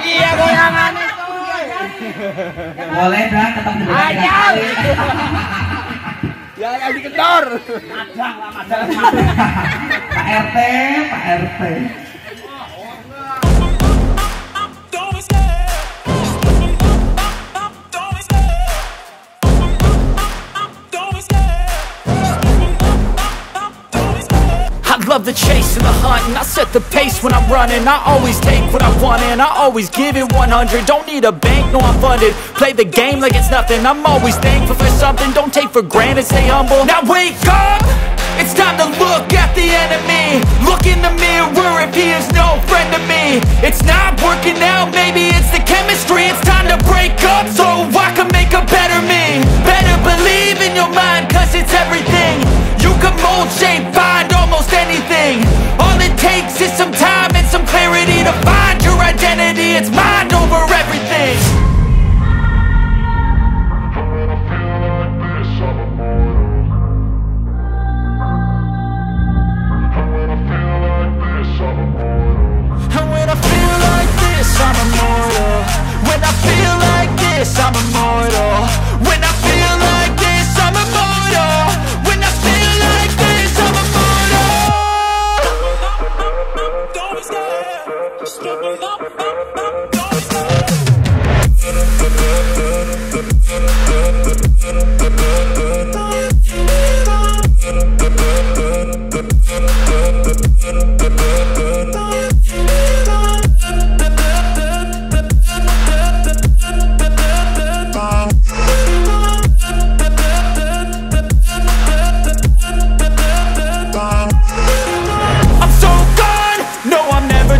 Iya goyangan itu. Boleh dah tetap aja. Ya yang dikejar. Madang lah madang. Pak RT, Pak RT. Love the chase and the hunt, and I set the pace when I'm running. I always take what I want and I always give it 100. Don't need a bank, no I'm funded. Play the game like it's nothing. I'm always thankful for something. Don't take for granted, stay humble. Now wake up, it's time to look at the enemy. Look in the mirror if he is no friend to me. It's not working out, maybe it's the chemistry. It's time to break up so I can make a better me. Better believe in your mind, cause it's everything. You can mold, shape, find almost anything. All it takes is some time and some clarity to find your identity. It's mind over everything. And when I feel like this, I'm immortal. When I feel like this, I'm immortal. When I feel like this, I'm immortal. When I feel like this, I'm immortal. Don't be scared. Just give it up. Don't be scared.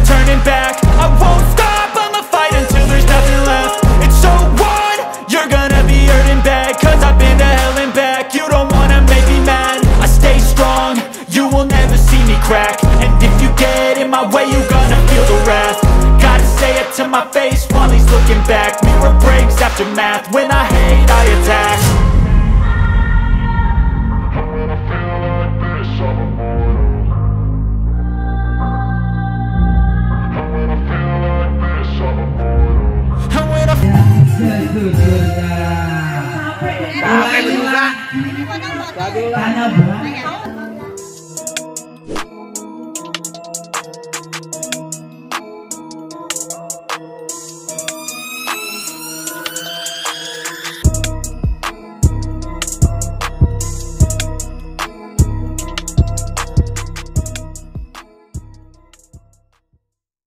Turning back, I won't stop, I'ma fight until there's nothing left. It's so on, you're gonna be hurting bad, cause I've been to hell and back. You don't wanna make me mad, I stay strong, you will never see me crack. And if you get in my way, you're gonna feel the wrath. Gotta say it to my face while he's looking back. Mirror breaks after math, when I hate, I attack. Sampai juga. Tanya